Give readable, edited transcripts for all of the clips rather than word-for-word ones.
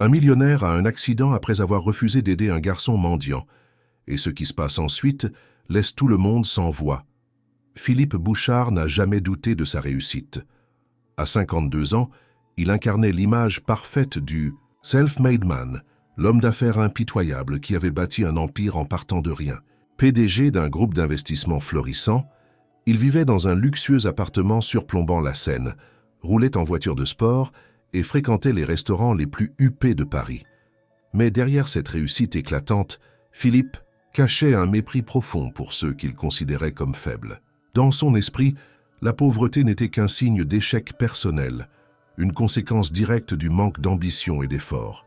Un millionnaire a un accident après avoir refusé d'aider un garçon mendiant, et ce qui se passe ensuite laisse tout le monde sans voix. Philippe Bouchard n'a jamais douté de sa réussite. À 52 ans, il incarnait l'image parfaite du « self-made man », l'homme d'affaires impitoyable qui avait bâti un empire en partant de rien. PDG d'un groupe d'investissement florissant, il vivait dans un luxueux appartement surplombant la Seine, roulait en voiture de sport et fréquentait les restaurants les plus huppés de Paris. Mais derrière cette réussite éclatante, Philippe cachait un mépris profond pour ceux qu'il considérait comme faibles. Dans son esprit, la pauvreté n'était qu'un signe d'échec personnel, une conséquence directe du manque d'ambition et d'effort.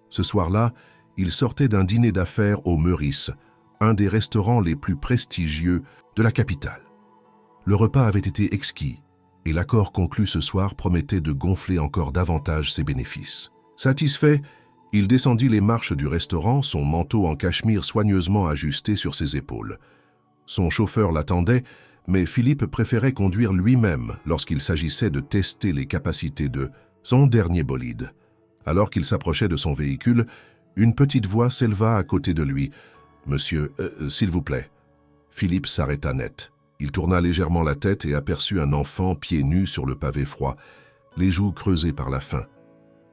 Ce soir-là, il sortait d'un dîner d'affaires au Meurice, un des restaurants les plus prestigieux de la capitale. Le repas avait été exquis, et l'accord conclu ce soir promettait de gonfler encore davantage ses bénéfices. Satisfait, il descendit les marches du restaurant, son manteau en cachemire soigneusement ajusté sur ses épaules. Son chauffeur l'attendait, mais Philippe préférait conduire lui-même lorsqu'il s'agissait de tester les capacités de son dernier bolide. Alors qu'il s'approchait de son véhicule, une petite voix s'éleva à côté de lui. « Monsieur, s'il vous plaît. » Philippe s'arrêta net. Il tourna légèrement la tête et aperçut un enfant pieds nus sur le pavé froid, les joues creusées par la faim.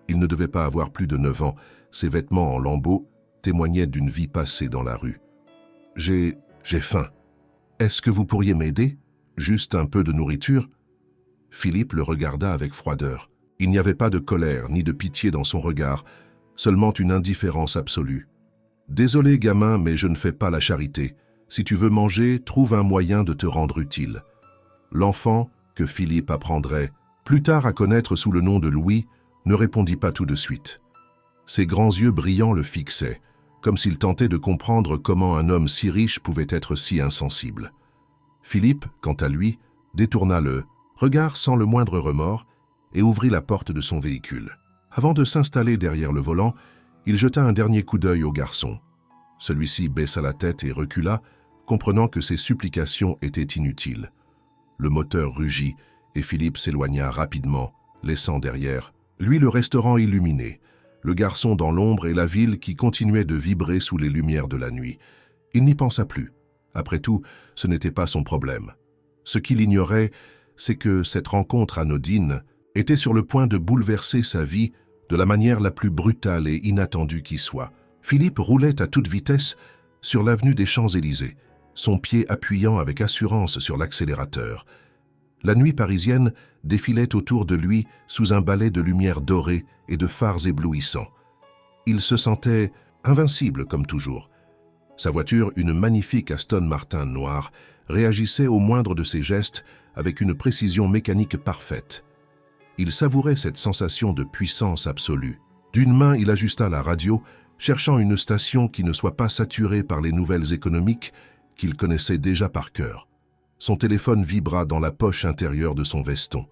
Il ne devait pas avoir plus de 9 ans. Ses vêtements en lambeaux témoignaient d'une vie passée dans la rue. « J'ai faim. Est-ce que vous pourriez m'aider? Juste un peu de nourriture ?» Philippe le regarda avec froideur. Il n'y avait pas de colère ni de pitié dans son regard, seulement une indifférence absolue. « Désolé, gamin, mais je ne fais pas la charité. Si tu veux manger, trouve un moyen de te rendre utile. » L'enfant, que Philippe apprendrait plus tard à connaître sous le nom de Louis, ne répondit pas tout de suite. Ses grands yeux brillants le fixaient, comme s'il tentait de comprendre comment un homme si riche pouvait être si insensible. Philippe, quant à lui, détourna le regard sans le moindre remords et ouvrit la porte de son véhicule. Avant de s'installer derrière le volant, il jeta un dernier coup d'œil au garçon. Celui-ci baissa la tête et recula, comprenant que ses supplications étaient inutiles. Le moteur rugit et Philippe s'éloigna rapidement, laissant derrière lui le restaurant illuminé, le garçon dans l'ombre et la ville qui continuait de vibrer sous les lumières de la nuit. Il n'y pensa plus. Après tout, ce n'était pas son problème. Ce qu'il ignorait, c'est que cette rencontre anodine était sur le point de bouleverser sa vie de la manière la plus brutale et inattendue qui soit. Philippe roulait à toute vitesse sur l'avenue des Champs-Élysées, son pied appuyant avec assurance sur l'accélérateur. La nuit parisienne défilait autour de lui sous un balai de lumière dorée et de phares éblouissants. Il se sentait invincible comme toujours. Sa voiture, une magnifique Aston Martin noire, réagissait au moindre de ses gestes avec une précision mécanique parfaite. Il savourait cette sensation de puissance absolue. D'une main, il ajusta la radio, cherchant une station qui ne soit pas saturée par les nouvelles économiques qu'il connaissait déjà par cœur. Son téléphone vibra dans la poche intérieure de son veston.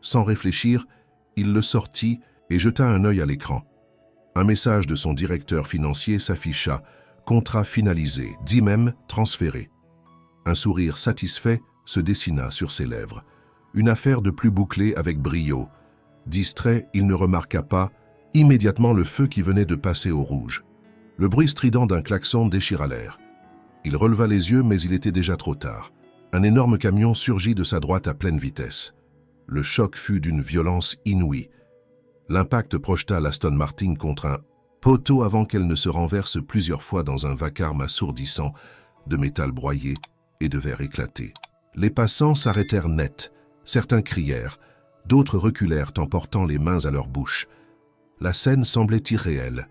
Sans réfléchir, il le sortit et jeta un œil à l'écran. Un message de son directeur financier s'afficha, contrat finalisé, dit même transféré. Un sourire satisfait se dessina sur ses lèvres. Une affaire de plus bouclée avec brio. Distrait, il ne remarqua pas immédiatement le feu qui venait de passer au rouge. Le bruit strident d'un klaxon déchira l'air. Il releva les yeux, mais il était déjà trop tard. Un énorme camion surgit de sa droite à pleine vitesse. Le choc fut d'une violence inouïe. L'impact projeta l'Aston Martin contre un poteau avant qu'elle ne se renverse plusieurs fois dans un vacarme assourdissant de métal broyé et de verre éclaté. Les passants s'arrêtèrent net. Certains crièrent, d'autres reculèrent en portant les mains à leur bouche. La scène semblait irréelle.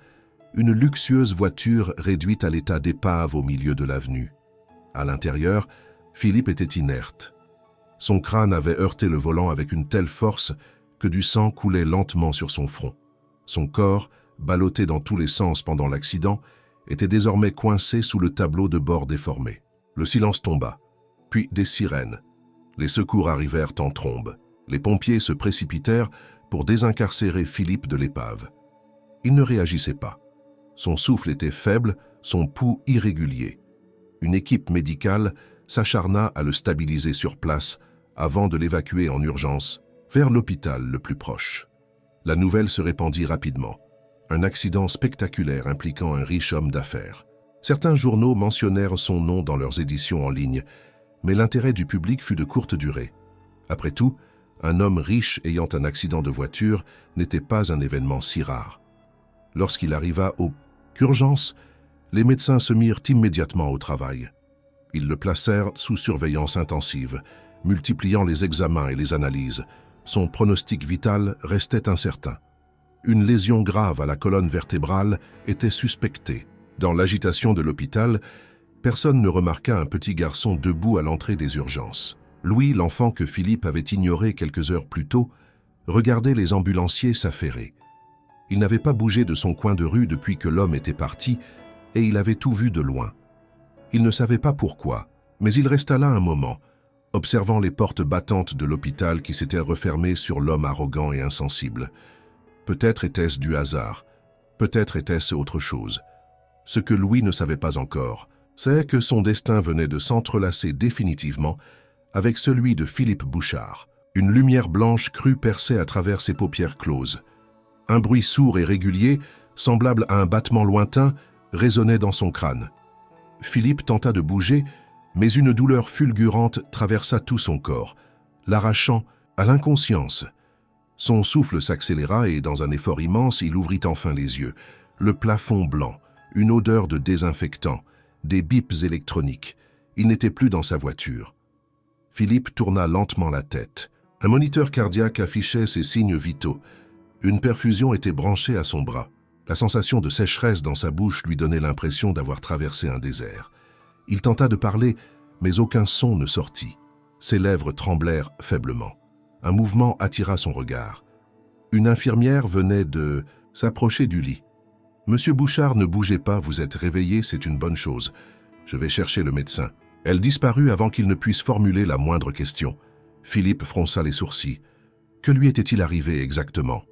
Une luxueuse voiture réduite à l'état d'épave au milieu de l'avenue. À l'intérieur, Philippe était inerte. Son crâne avait heurté le volant avec une telle force que du sang coulait lentement sur son front. Son corps, ballotté dans tous les sens pendant l'accident, était désormais coincé sous le tableau de bord déformé. Le silence tomba, puis des sirènes. Les secours arrivèrent en trombe. Les pompiers se précipitèrent pour désincarcérer Philippe de l'épave. Il ne réagissait pas. Son souffle était faible, son pouls irrégulier. Une équipe médicale s'acharna à le stabiliser sur place avant de l'évacuer en urgence vers l'hôpital le plus proche. La nouvelle se répandit rapidement. un accident spectaculaire impliquant un riche homme d'affaires. Certains journaux mentionnèrent son nom dans leurs éditions en ligne, mais l'intérêt du public fut de courte durée. Après tout, un homme riche ayant un accident de voiture n'était pas un événement si rare. Lorsqu'il arriva aux urgences, les médecins se mirent immédiatement au travail. Ils le placèrent sous surveillance intensive, multipliant les examens et les analyses. Son pronostic vital restait incertain. Une lésion grave à la colonne vertébrale était suspectée. Dans l'agitation de l'hôpital, personne ne remarqua un petit garçon debout à l'entrée des urgences. Louis, l'enfant que Philippe avait ignoré quelques heures plus tôt, regardait les ambulanciers s'affairer. Il n'avait pas bougé de son coin de rue depuis que l'homme était parti, et il avait tout vu de loin. Il ne savait pas pourquoi, mais il resta là un moment, observant les portes battantes de l'hôpital qui s'étaient refermées sur l'homme arrogant et insensible. Peut-être était-ce du hasard, peut-être était-ce autre chose. Ce que Louis ne savait pas encore, c'est que son destin venait de s'entrelacer définitivement avec celui de Philippe Bouchard. Une lumière blanche crue perçait à travers ses paupières closes. Un bruit sourd et régulier, semblable à un battement lointain, résonnait dans son crâne. Philippe tenta de bouger, mais une douleur fulgurante traversa tout son corps, l'arrachant à l'inconscience. Son souffle s'accéléra et, dans un effort immense, il ouvrit enfin les yeux. Le plafond blanc, une odeur de désinfectant, des bips électroniques. Il n'était plus dans sa voiture. Philippe tourna lentement la tête. Un moniteur cardiaque affichait ses signes vitaux. Une perfusion était branchée à son bras. La sensation de sécheresse dans sa bouche lui donnait l'impression d'avoir traversé un désert. Il tenta de parler, mais aucun son ne sortit. Ses lèvres tremblèrent faiblement. Un mouvement attira son regard. Une infirmière venait de s'approcher du lit. « Monsieur Bouchard, ne bougez pas, vous êtes réveillé, c'est une bonne chose. Je vais chercher le médecin. » Elle disparut avant qu'il ne puisse formuler la moindre question. Philippe fronça les sourcils. Que lui était-il arrivé exactement?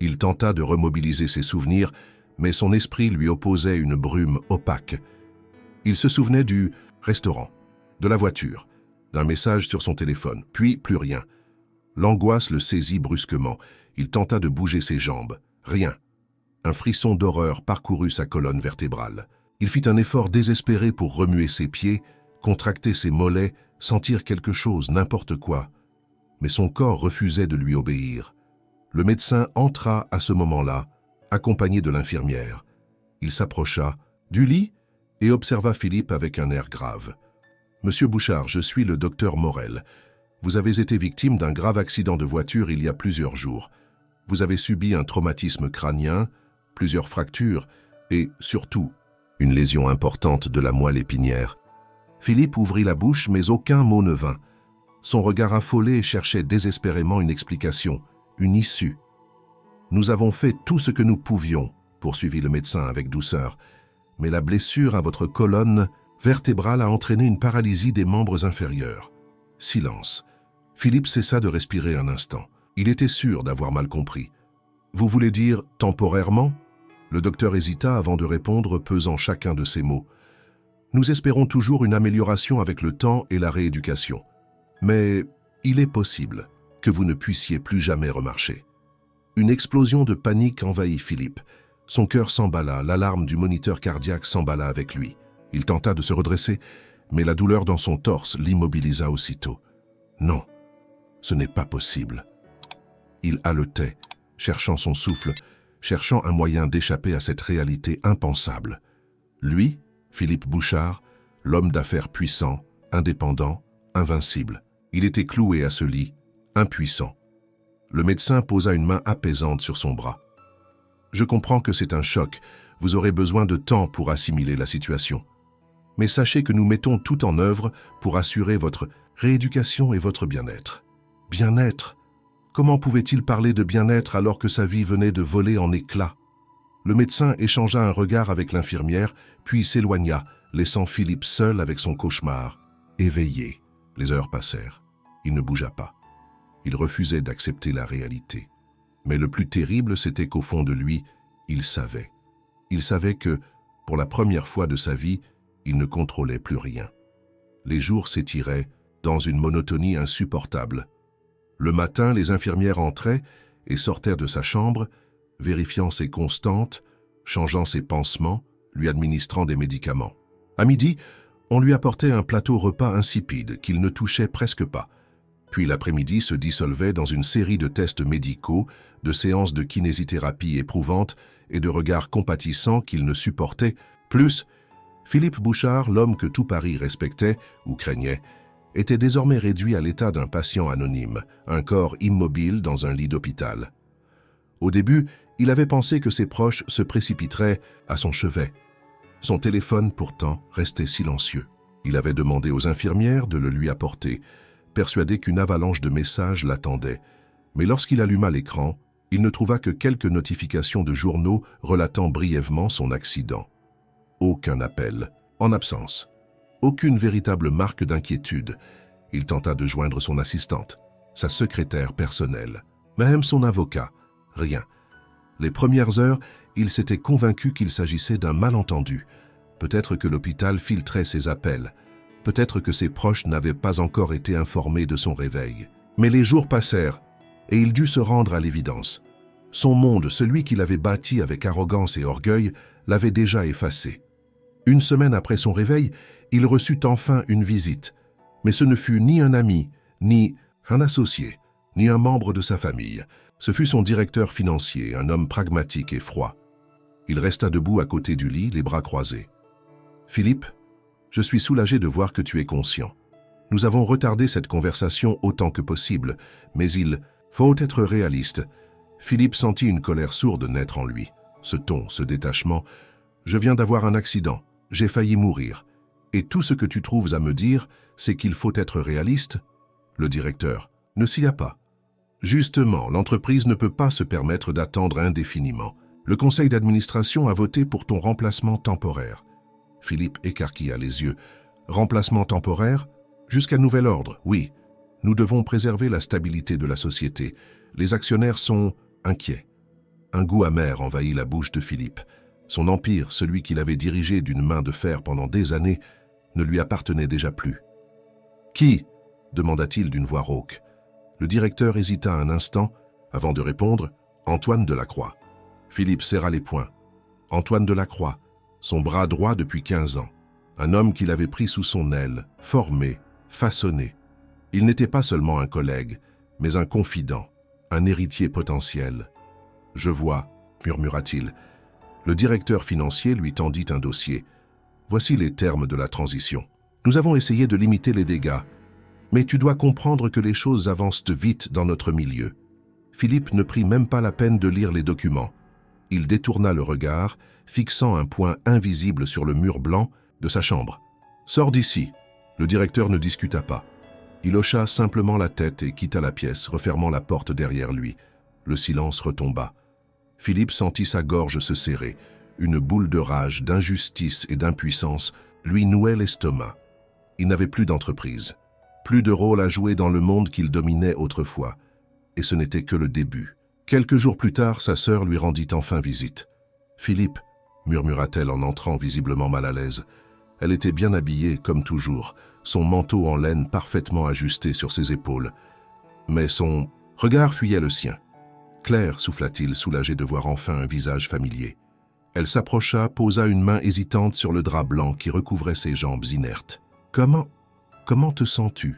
Il tenta de remobiliser ses souvenirs, mais son esprit lui opposait une brume opaque. Il se souvenait du restaurant, de la voiture, d'un message sur son téléphone, puis plus rien. L'angoisse le saisit brusquement. Il tenta de bouger ses jambes. Rien. Un frisson d'horreur parcourut sa colonne vertébrale. Il fit un effort désespéré pour remuer ses pieds, contracter ses mollets, sentir quelque chose, n'importe quoi. Mais son corps refusait de lui obéir. Le médecin entra à ce moment-là, accompagné de l'infirmière. Il s'approcha du lit et observa Philippe avec un air grave. « Monsieur Bouchard, je suis le docteur Morel. Vous avez été victime d'un grave accident de voiture il y a plusieurs jours. Vous avez subi un traumatisme crânien, plusieurs fractures et, surtout, une lésion importante de la moelle épinière. » Philippe ouvrit la bouche, mais aucun mot ne vint. Son regard affolé cherchait désespérément une explication, une issue. « Nous avons fait tout ce que nous pouvions, » poursuivit le médecin avec douceur, « mais la blessure à votre colonne vertébrale a entraîné une paralysie des membres inférieurs. » Silence. Philippe cessa de respirer un instant. Il était sûr d'avoir mal compris. « Vous voulez dire temporairement ?» Le docteur hésita avant de répondre, pesant chacun de ses mots. « Nous espérons toujours une amélioration avec le temps et la rééducation. Mais il est possible que vous ne puissiez plus jamais remarcher. » Une explosion de panique envahit Philippe. Son cœur s'emballa, l'alarme du moniteur cardiaque s'emballa avec lui. Il tenta de se redresser, mais la douleur dans son torse l'immobilisa aussitôt. Non, ce n'est pas possible. Il haletait, cherchant son souffle, cherchant un moyen d'échapper à cette réalité impensable. Lui, Philippe Bouchard, l'homme d'affaires puissant, indépendant, invincible. Il était cloué à ce lit, impuissant. Le médecin posa une main apaisante sur son bras. « Je comprends que c'est un choc, vous aurez besoin de temps pour assimiler la situation. Mais sachez que nous mettons tout en œuvre pour assurer votre rééducation et votre bien-être. » Bien-être? Comment pouvait-il parler de bien-être alors que sa vie venait de voler en éclats? Le médecin échangea un regard avec l'infirmière, puis s'éloigna, laissant Philippe seul avec son cauchemar. Éveillé. Les heures passèrent. Il ne bougea pas. Il refusait d'accepter la réalité. Mais le plus terrible, c'était qu'au fond de lui, il savait. Il savait que, pour la première fois de sa vie, il ne contrôlait plus rien. Les jours s'étiraient dans une monotonie insupportable. Le matin, les infirmières entraient et sortaient de sa chambre, vérifiant ses constantes, changeant ses pansements, lui administrant des médicaments. À midi, on lui apportait un plateau repas insipide qu'il ne touchait presque pas. Puis l'après-midi se dissolvait dans une série de tests médicaux, de séances de kinésithérapie éprouvantes et de regards compatissants qu'il ne supportait. Plus, Philippe Bouchard, l'homme que tout Paris respectait ou craignait, était désormais réduit à l'état d'un patient anonyme, un corps immobile dans un lit d'hôpital. Au début, il avait pensé que ses proches se précipiteraient à son chevet. Son téléphone, pourtant, restait silencieux. Il avait demandé aux infirmières de le lui apporter, persuadé qu'une avalanche de messages l'attendait. Mais lorsqu'il alluma l'écran, il ne trouva que quelques notifications de journaux relatant brièvement son accident. Aucun appel, en absence. Aucune véritable marque d'inquiétude. Il tenta de joindre son assistante, sa secrétaire personnelle, même son avocat. Rien. Les premières heures, il s'était convaincu qu'il s'agissait d'un malentendu. Peut-être que l'hôpital filtrait ses appels. Peut-être que ses proches n'avaient pas encore été informés de son réveil. Mais les jours passèrent, et il dut se rendre à l'évidence. Son monde, celui qu'il avait bâti avec arrogance et orgueil, l'avait déjà effacé. Une semaine après son réveil, il reçut enfin une visite. Mais ce ne fut ni un ami, ni un associé, ni un membre de sa famille. Ce fut son directeur financier, un homme pragmatique et froid. Il resta debout à côté du lit, les bras croisés. « Philippe, je suis soulagé de voir que tu es conscient. Nous avons retardé cette conversation autant que possible, mais il faut être réaliste. » Philippe sentit une colère sourde naître en lui. Ce ton, ce détachement. « Je viens d'avoir un accident. J'ai failli mourir. Et tout ce que tu trouves à me dire, c'est qu'il faut être réaliste ?» Le directeur ne s'y a pas. Justement, l'entreprise ne peut pas se permettre d'attendre indéfiniment. Le conseil d'administration a voté pour ton remplacement temporaire. Philippe écarquilla les yeux. Remplacement temporaire? Jusqu'à nouvel ordre, oui. Nous devons préserver la stabilité de la société. Les actionnaires sont inquiets. Un goût amer envahit la bouche de Philippe. Son empire, celui qu'il avait dirigé d'une main de fer pendant des années, ne lui appartenait déjà plus. « Qui ?» demanda-t-il d'une voix rauque. Le directeur hésita un instant, avant de répondre « Antoine Delacroix ». Philippe serra les poings. Antoine Delacroix, son bras droit depuis 15 ans. Un homme qu'il avait pris sous son aile, formé, façonné. Il n'était pas seulement un collègue, mais un confident, un héritier potentiel. « Je vois », murmura-t-il. Le directeur financier lui tendit un dossier. « Voici les termes de la transition. Nous avons essayé de limiter les dégâts, mais tu dois comprendre que les choses avancent vite dans notre milieu. » Philippe ne prit même pas la peine de lire les documents. Il détourna le regard, fixant un point invisible sur le mur blanc de sa chambre. « Sors d'ici !» Le directeur ne discuta pas. Il hocha simplement la tête et quitta la pièce, refermant la porte derrière lui. Le silence retomba. Philippe sentit sa gorge se serrer. Une boule de rage, d'injustice et d'impuissance lui nouait l'estomac. Il n'avait plus d'entreprise, plus de rôle à jouer dans le monde qu'il dominait autrefois. Et ce n'était que le début. Quelques jours plus tard, sa sœur lui rendit enfin visite. « Philippe » murmura-t-elle en entrant visiblement mal à l'aise. Elle était bien habillée, comme toujours, son manteau en laine parfaitement ajusté sur ses épaules. Mais son regard fuyait le sien. « Claire » souffla-t-il, soulagé de voir enfin un visage familier. Elle s'approcha, posa une main hésitante sur le drap blanc qui recouvrait ses jambes inertes. « Comment te sens-tu »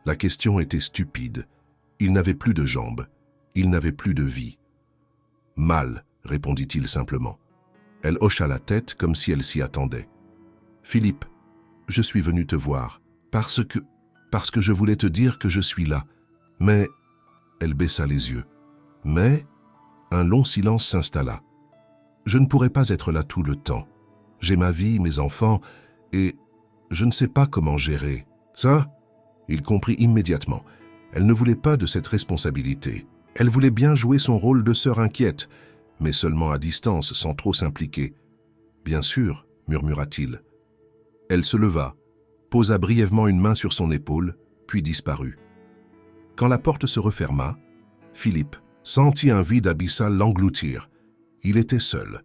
La question était stupide. Il n'avait plus de jambes. Il n'avait plus de vie. « Mal » répondit-il simplement. Elle hocha la tête comme si elle s'y attendait. « Philippe, je suis venu te voir, parce que je voulais te dire que je suis là. Mais... » Elle baissa les yeux. « Mais... » Un long silence s'installa. « Je ne pourrai pas être là tout le temps. J'ai ma vie, mes enfants, et je ne sais pas comment gérer. » Ça, il comprit immédiatement. Elle ne voulait pas de cette responsabilité. Elle voulait bien jouer son rôle de sœur inquiète, mais seulement à distance, sans trop s'impliquer. « Bien sûr, » murmura-t-il. Elle se leva, posa brièvement une main sur son épaule, puis disparut. Quand la porte se referma, Philippe sentit un vide abyssal l'engloutir. Il était seul,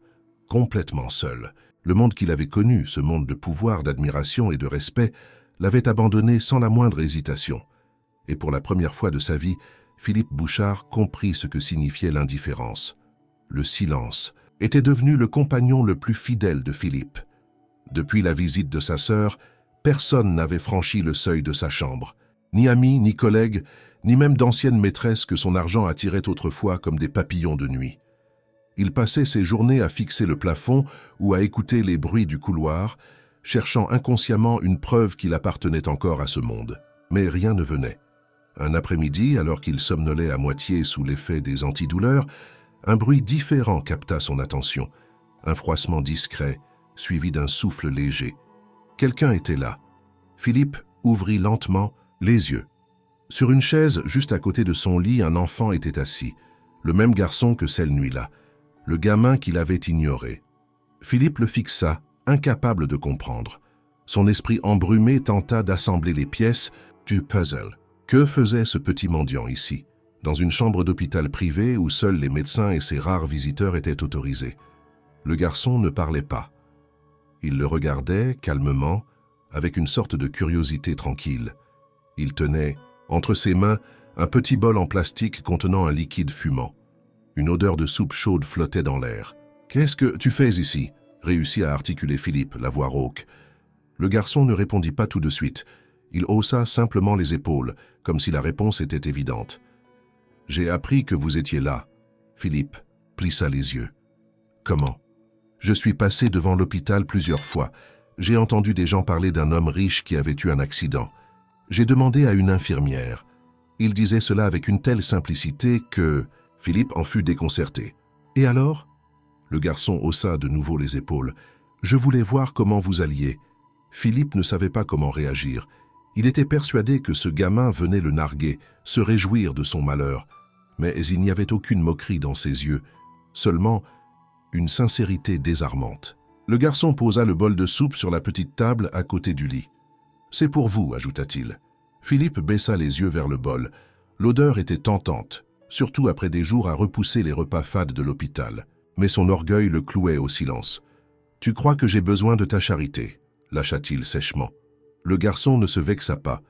complètement seul. Le monde qu'il avait connu, ce monde de pouvoir, d'admiration et de respect, l'avait abandonné sans la moindre hésitation. Et pour la première fois de sa vie, Philippe Bouchard comprit ce que signifiait l'indifférence. le silence, était devenu le compagnon le plus fidèle de Philippe. Depuis la visite de sa sœur, personne n'avait franchi le seuil de sa chambre. Ni amis, ni collègues, ni même d'anciennes maîtresses que son argent attirait autrefois comme des papillons de nuit. Il passait ses journées à fixer le plafond ou à écouter les bruits du couloir, cherchant inconsciemment une preuve qu'il appartenait encore à ce monde. Mais rien ne venait. Un après-midi, alors qu'il somnolait à moitié sous l'effet des antidouleurs, un bruit différent capta son attention, un froissement discret, suivi d'un souffle léger. Quelqu'un était là. Philippe ouvrit lentement les yeux. Sur une chaise, juste à côté de son lit, un enfant était assis, le même garçon que celle nuit-là, le gamin qu'il avait ignoré. Philippe le fixa, incapable de comprendre. Son esprit embrumé tenta d'assembler les pièces du puzzle. Que faisait ce petit mendiant ici, dans une chambre d'hôpital privée où seuls les médecins et ses rares visiteurs étaient autorisés? Le garçon ne parlait pas. Il le regardait calmement, avec une sorte de curiosité tranquille. Il tenait, entre ses mains, un petit bol en plastique contenant un liquide fumant. Une odeur de soupe chaude flottait dans l'air. « Qu'est-ce que tu fais ici ?» réussit à articuler Philippe, la voix rauque. Le garçon ne répondit pas tout de suite. Il haussa simplement les épaules, comme si la réponse était évidente. « J'ai appris que vous étiez là. » Philippe plissa les yeux. « Comment ?»« Je suis passé devant l'hôpital plusieurs fois. J'ai entendu des gens parler d'un homme riche qui avait eu un accident. J'ai demandé à une infirmière. Il disait cela avec une telle simplicité que... » Philippe en fut déconcerté. « Et alors ?» Le garçon haussa de nouveau les épaules. « Je voulais voir comment vous alliez. » Philippe ne savait pas comment réagir. Il était persuadé que ce gamin venait le narguer, se réjouir de son malheur. Mais il n'y avait aucune moquerie dans ses yeux, seulement une sincérité désarmante. Le garçon posa le bol de soupe sur la petite table à côté du lit. « C'est pour vous, ajouta-t-il. » Philippe baissa les yeux vers le bol. L'odeur était tentante, surtout après des jours à repousser les repas fades de l'hôpital. Mais son orgueil le clouait au silence. « Tu crois que j'ai besoin de ta charité ?» lâcha-t-il sèchement. Le garçon ne se vexa pas.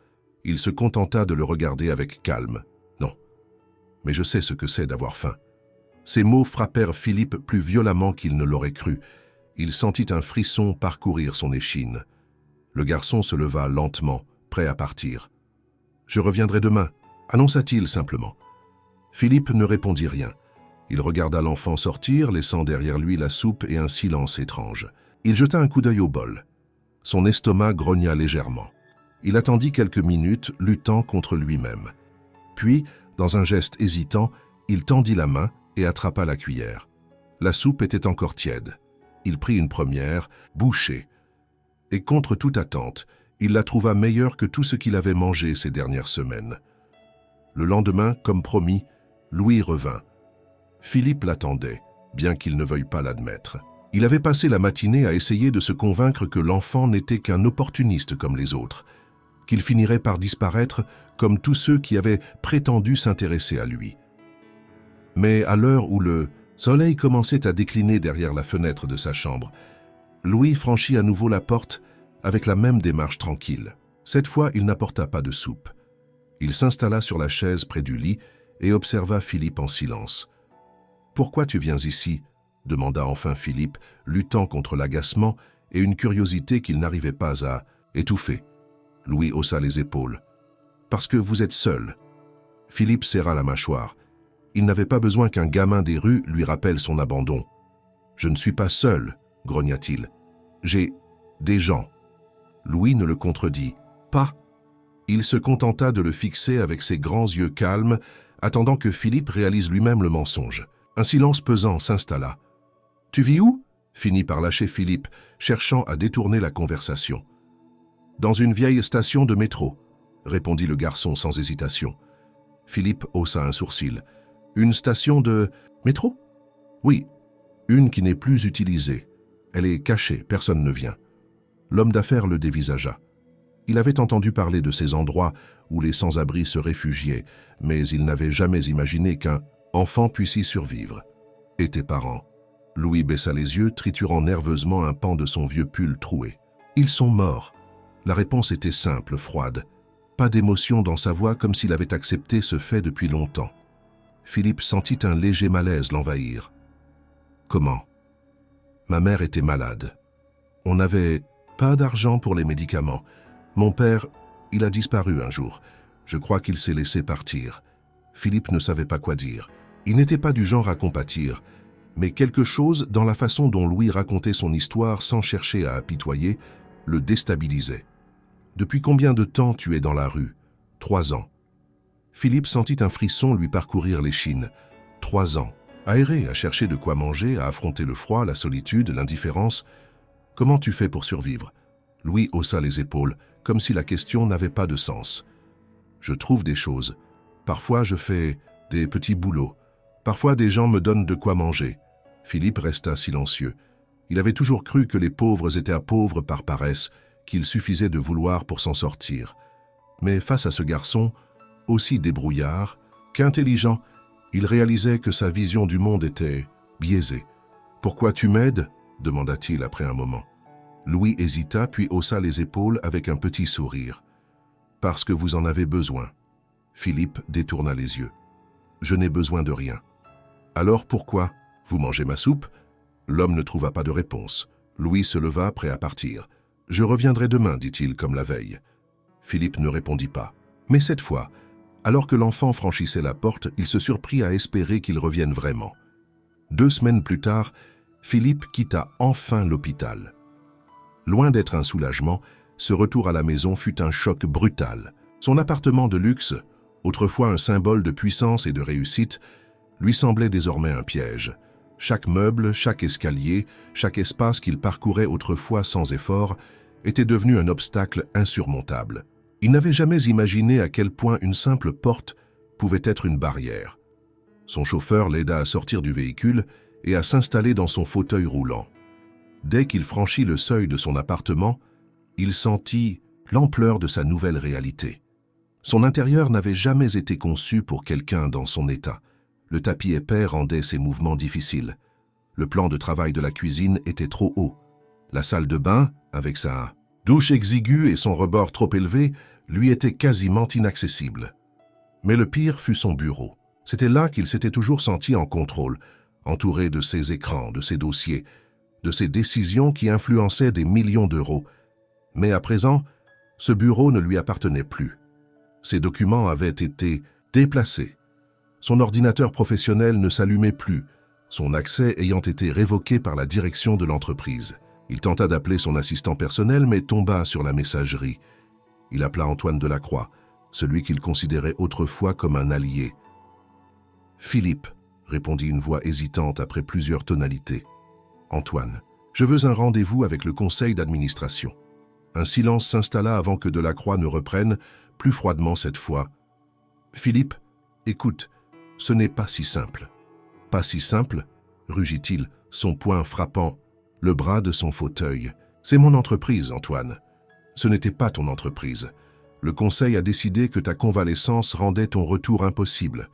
Il se contenta de le regarder avec calme. « Non, mais je sais ce que c'est d'avoir faim. » Ces mots frappèrent Philippe plus violemment qu'il ne l'aurait cru. Il sentit un frisson parcourir son échine. Le garçon se leva lentement, prêt à partir. « Je reviendrai demain », annonça-t-il simplement. Philippe ne répondit rien. Il regarda l'enfant sortir, laissant derrière lui la soupe et un silence étrange. Il jeta un coup d'œil au bol. Son estomac grogna légèrement. Il attendit quelques minutes, luttant contre lui-même. Puis, dans un geste hésitant, il tendit la main et attrapa la cuillère. La soupe était encore tiède. Il prit une première, bouchée. Et contre toute attente, il la trouva meilleure que tout ce qu'il avait mangé ces dernières semaines. Le lendemain, comme promis, Louis revint. Philippe l'attendait, bien qu'il ne veuille pas l'admettre. Il avait passé la matinée à essayer de se convaincre que l'enfant n'était qu'un opportuniste comme les autres, qu'il finirait par disparaître comme tous ceux qui avaient prétendu s'intéresser à lui. Mais à l'heure où le soleil commençait à décliner derrière la fenêtre de sa chambre, Louis franchit à nouveau la porte avec la même démarche tranquille. Cette fois, il n'apporta pas de soupe. Il s'installa sur la chaise près du lit et observa Philippe en silence. « Pourquoi tu viens ici ?» demanda enfin Philippe, luttant contre l'agacement et une curiosité qu'il n'arrivait pas à étouffer. Louis haussa les épaules. « Parce que vous êtes seul. » Philippe serra la mâchoire. Il n'avait pas besoin qu'un gamin des rues lui rappelle son abandon. « Je ne suis pas seul, » grogna-t-il. « J'ai des gens. » Louis ne le contredit pas. Il se contenta de le fixer avec ses grands yeux calmes, attendant que Philippe réalise lui-même le mensonge. Un silence pesant s'installa. « Tu vis où ?» finit par lâcher Philippe, cherchant à détourner la conversation. « Dans une vieille station de métro », répondit le garçon sans hésitation. Philippe haussa un sourcil. « Une station de métro ?»« Oui, une qui n'est plus utilisée. Elle est cachée, personne ne vient. » L'homme d'affaires le dévisagea. Il avait entendu parler de ces endroits où les sans-abri se réfugiaient, mais il n'avait jamais imaginé qu'un enfant puisse y survivre. Et tes parents? Louis baissa les yeux, triturant nerveusement un pan de son vieux pull troué. Ils sont morts. La réponse était simple, froide. Pas d'émotion dans sa voix, comme s'il avait accepté ce fait depuis longtemps. Philippe sentit un léger malaise l'envahir. Comment? Ma mère était malade. On n'avait pas d'argent pour les médicaments. Mon père, il a disparu un jour. Je crois qu'il s'est laissé partir. Philippe ne savait pas quoi dire. Il n'était pas du genre à compatir, mais quelque chose dans la façon dont Louis racontait son histoire sans chercher à apitoyer le déstabilisait. « Depuis combien de temps tu es dans la rue ?»« 3 ans. » Philippe sentit un frisson lui parcourir l'échine. 3 ans. Aéré, à chercher de quoi manger, à affronter le froid, la solitude, l'indifférence. Comment tu fais pour survivre? Louis haussa les épaules, comme si la question n'avait pas de sens. Je trouve des choses. Parfois, je fais des petits boulots. Parfois, des gens me donnent de quoi manger. Philippe resta silencieux. Il avait toujours cru que les pauvres étaient à pauvres par paresse, qu'il suffisait de vouloir pour s'en sortir. Mais face à ce garçon, aussi débrouillard qu'intelligent, il réalisait que sa vision du monde était biaisée. « Pourquoi tu m'aides ?» demanda-t-il après un moment. Louis hésita puis haussa les épaules avec un petit sourire. « Parce que vous en avez besoin. » Philippe détourna les yeux. « Je n'ai besoin de rien. »« Alors pourquoi? Vous mangez ma soupe ?» L'homme ne trouva pas de réponse. Louis se leva, prêt à partir. « Je reviendrai demain, dit-il comme la veille. » Philippe ne répondit pas. Mais cette fois, alors que l'enfant franchissait la porte, il se surprit à espérer qu'il revienne vraiment. 2 semaines plus tard, Philippe quitta enfin l'hôpital. Loin d'être un soulagement, ce retour à la maison fut un choc brutal. Son appartement de luxe, autrefois un symbole de puissance et de réussite, lui semblait désormais un piège. Chaque meuble, chaque escalier, chaque espace qu'il parcourait autrefois sans effort, était devenu un obstacle insurmontable. Il n'avait jamais imaginé à quel point une simple porte pouvait être une barrière. Son chauffeur l'aida à sortir du véhicule et à s'installer dans son fauteuil roulant. Dès qu'il franchit le seuil de son appartement, il sentit l'ampleur de sa nouvelle réalité. Son intérieur n'avait jamais été conçu pour quelqu'un dans son état. Le tapis épais rendait ses mouvements difficiles. Le plan de travail de la cuisine était trop haut. La salle de bain, avec sa douche exiguë et son rebord trop élevé, lui était quasiment inaccessible. Mais le pire fut son bureau. C'était là qu'il s'était toujours senti en contrôle, entouré de ses écrans, de ses dossiers, de ses décisions qui influençaient des millions d'euros. Mais à présent, ce bureau ne lui appartenait plus. Ses documents avaient été déplacés. Son ordinateur professionnel ne s'allumait plus, son accès ayant été révoqué par la direction de l'entreprise. Il tenta d'appeler son assistant personnel, mais tomba sur la messagerie. Il appela Antoine Delacroix, celui qu'il considérait autrefois comme un allié. « Philippe », répondit une voix hésitante après plusieurs tonalités. « Antoine, je veux un rendez-vous avec le conseil d'administration. » Un silence s'installa avant que Delacroix ne reprenne, plus froidement cette fois. « Philippe, écoute, ce n'est pas si simple. »« Pas si simple ?» rugit-il, son poing frappant le bras de son fauteuil. « C'est mon entreprise, Antoine. » « Ce n'était pas ton entreprise. Le conseil a décidé que ta convalescence rendait ton retour impossible. »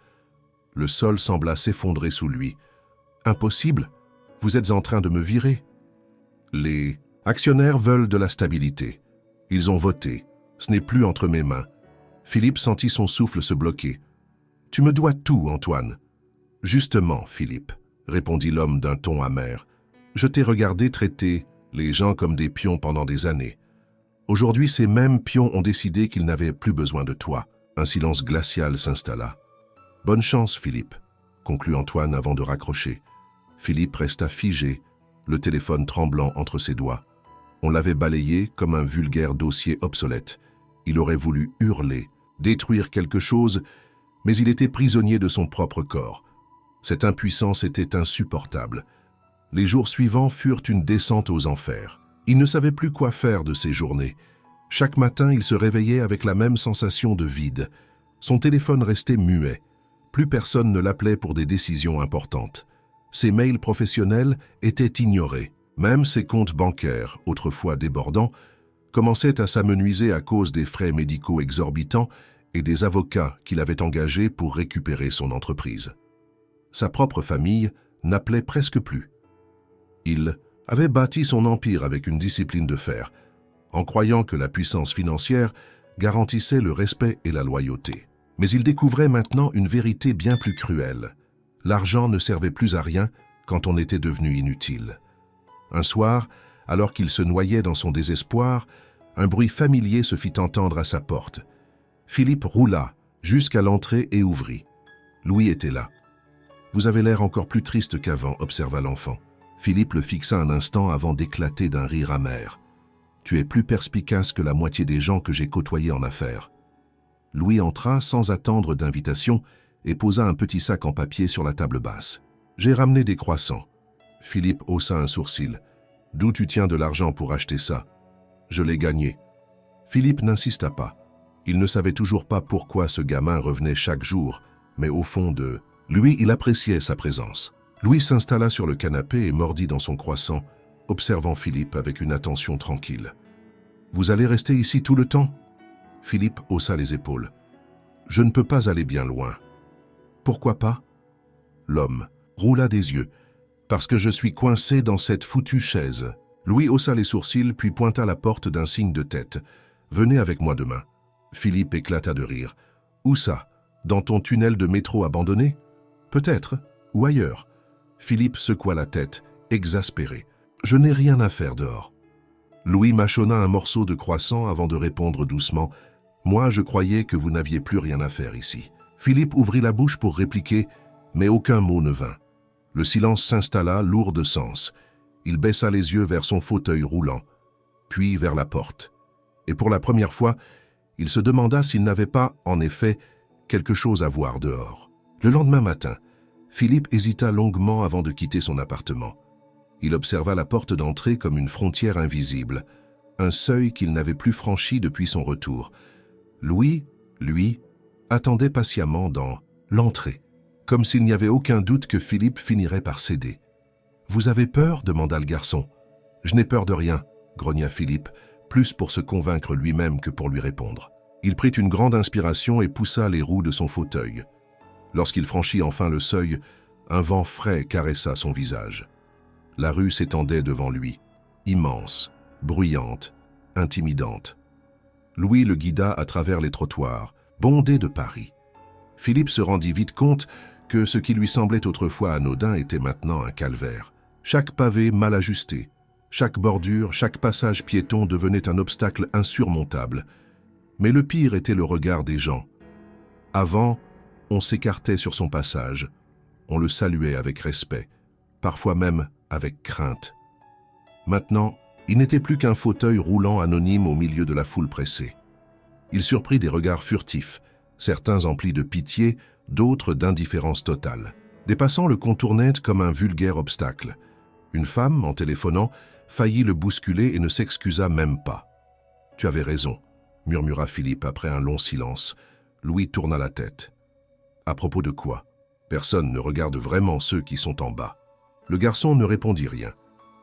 Le sol sembla s'effondrer sous lui. « Impossible? Vous êtes en train de me virer? » Les actionnaires veulent de la stabilité. Ils ont voté. Ce n'est plus entre mes mains. Philippe sentit son souffle se bloquer. « Tu me dois tout, Antoine. »« Justement, Philippe, » répondit l'homme d'un ton amer. « Je t'ai regardé traiter les gens comme des pions pendant des années. Aujourd'hui, ces mêmes pions ont décidé qu'ils n'avaient plus besoin de toi. » Un silence glacial s'installa. « Bonne chance, Philippe, » conclut Antoine avant de raccrocher. Philippe resta figé, le téléphone tremblant entre ses doigts. On l'avait balayé comme un vulgaire dossier obsolète. Il aurait voulu hurler, détruire quelque chose, mais il était prisonnier de son propre corps. Cette impuissance était insupportable. Les jours suivants furent une descente aux enfers. Il ne savait plus quoi faire de ses journées. Chaque matin, il se réveillait avec la même sensation de vide. Son téléphone restait muet. Plus personne ne l'appelait pour des décisions importantes. Ses mails professionnels étaient ignorés. Même ses comptes bancaires, autrefois débordants, commençaient à s'amenuiser à cause des frais médicaux exorbitants et des avocats qu'il avait engagés pour récupérer son entreprise. Sa propre famille n'appelait presque plus. Il avait bâti son empire avec une discipline de fer, en croyant que la puissance financière garantissait le respect et la loyauté. Mais il découvrait maintenant une vérité bien plus cruelle. L'argent ne servait plus à rien, quand on était devenu inutile. Un soir, alors qu'il se noyait dans son désespoir, un bruit familier se fit entendre à sa porte. Philippe roula jusqu'à l'entrée et ouvrit. Louis était là. « Vous avez l'air encore plus triste qu'avant », observa l'enfant. Philippe le fixa un instant avant d'éclater d'un rire amer. « Tu es plus perspicace que la moitié des gens que j'ai côtoyés en affaires. » Louis entra sans attendre d'invitation et posa un petit sac en papier sur la table basse. « J'ai ramené des croissants. » Philippe haussa un sourcil. « D'où tu tiens de l'argent pour acheter ça ?»« Je l'ai gagné. » Philippe n'insista pas. Il ne savait toujours pas pourquoi ce gamin revenait chaque jour, mais au fond de lui, il appréciait sa présence. Louis s'installa sur le canapé et mordit dans son croissant, observant Philippe avec une attention tranquille. « Vous allez rester ici tout le temps ?» Philippe haussa les épaules. « Je ne peux pas aller bien loin. »« Pourquoi pas ?» L'homme roula des yeux. « Parce que je suis coincé dans cette foutue chaise. » Louis haussa les sourcils puis pointa la porte d'un signe de tête. « Venez avec moi demain. » Philippe éclata de rire. « Où ça? Dans ton tunnel de métro abandonné? Peut-être. Ou ailleurs. » Philippe secoua la tête, exaspéré. « Je n'ai rien à faire dehors. » Louis mâchonna un morceau de croissant avant de répondre doucement. « Moi, je croyais que vous n'aviez plus rien à faire ici. » Philippe ouvrit la bouche pour répliquer, mais aucun mot ne vint. Le silence s'installa, lourd de sens. Il baissa les yeux vers son fauteuil roulant, puis vers la porte. Et pour la première fois, il se demanda s'il n'avait pas, en effet, quelque chose à voir dehors. Le lendemain matin, Philippe hésita longuement avant de quitter son appartement. Il observa la porte d'entrée comme une frontière invisible, un seuil qu'il n'avait plus franchi depuis son retour. Louis, lui, attendait patiemment dans l'entrée, comme s'il n'y avait aucun doute que Philippe finirait par céder. « Vous avez peur ?» demanda le garçon. « Je n'ai peur de rien », grogna Philippe, plus pour se convaincre lui-même que pour lui répondre. Il prit une grande inspiration et poussa les roues de son fauteuil. Lorsqu'il franchit enfin le seuil, un vent frais caressa son visage. La rue s'étendait devant lui, immense, bruyante, intimidante. Louis le guida à travers les trottoirs, bondés de Paris. Philippe se rendit vite compte que ce qui lui semblait autrefois anodin était maintenant un calvaire. Chaque pavé mal ajusté, chaque bordure, chaque passage piéton devenait un obstacle insurmontable. Mais le pire était le regard des gens. Avant, on s'écartait sur son passage, on le saluait avec respect, parfois même avec crainte. Maintenant, il n'était plus qu'un fauteuil roulant anonyme au milieu de la foule pressée. Il surprit des regards furtifs, certains emplis de pitié, d'autres d'indifférence totale. Des passants le contournaient comme un vulgaire obstacle. Une femme, en téléphonant, faillit le bousculer et ne s'excusa même pas. « Tu avais raison », murmura Philippe après un long silence. Louis tourna la tête. « À propos de quoi? Personne ne regarde vraiment ceux qui sont en bas. » Le garçon ne répondit rien.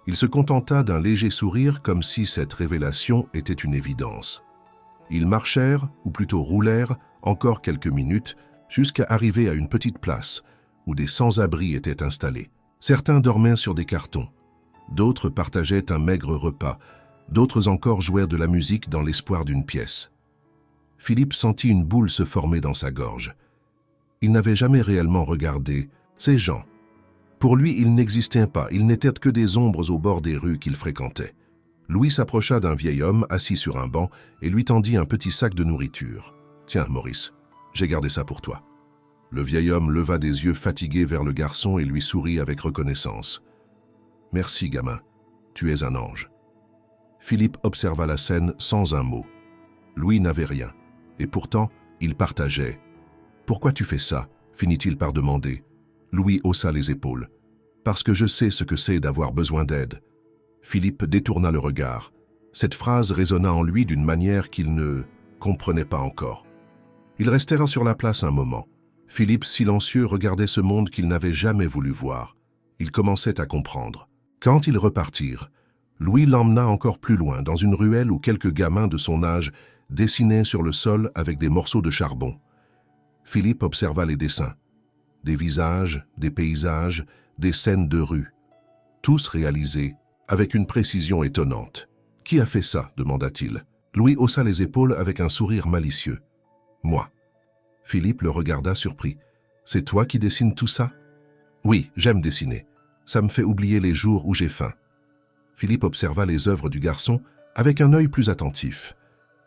Il se contenta d'un léger sourire comme si cette révélation était une évidence. Ils marchèrent, ou plutôt roulèrent, encore quelques minutes, jusqu'à arriver à une petite place où des sans-abri étaient installés. Certains dormaient sur des cartons, d'autres partageaient un maigre repas, d'autres encore jouèrent de la musique dans l'espoir d'une pièce. Philippe sentit une boule se former dans sa gorge. Il n'avait jamais réellement regardé ces gens. Pour lui, ils n'existaient pas, ils n'étaient que des ombres au bord des rues qu'il fréquentait. Louis s'approcha d'un vieil homme assis sur un banc et lui tendit un petit sac de nourriture. « Tiens, Maurice, j'ai gardé ça pour toi. » Le vieil homme leva des yeux fatigués vers le garçon et lui sourit avec reconnaissance. « Merci, gamin, tu es un ange. » Philippe observa la scène sans un mot. Louis n'avait rien, et pourtant, il partageait. « Pourquoi tu fais ça ?» finit-il par demander. Louis haussa les épaules. « Parce que je sais ce que c'est d'avoir besoin d'aide. » Philippe détourna le regard. Cette phrase résonna en lui d'une manière qu'il ne comprenait pas encore. Ils restèrent sur la place un moment. Philippe, silencieux, regardait ce monde qu'il n'avait jamais voulu voir. Il commençait à comprendre. Quand ils repartirent, Louis l'emmena encore plus loin, dans une ruelle où quelques gamins de son âge dessinaient sur le sol avec des morceaux de charbon. Philippe observa les dessins. Des visages, des paysages, des scènes de rue. Tous réalisés avec une précision étonnante. « Qui a fait ça ?» demanda-t-il. Louis haussa les épaules avec un sourire malicieux. « Moi. » Philippe le regarda surpris. « C'est toi qui dessines tout ça ?»« Oui, j'aime dessiner. Ça me fait oublier les jours où j'ai faim. » Philippe observa les œuvres du garçon avec un œil plus attentif.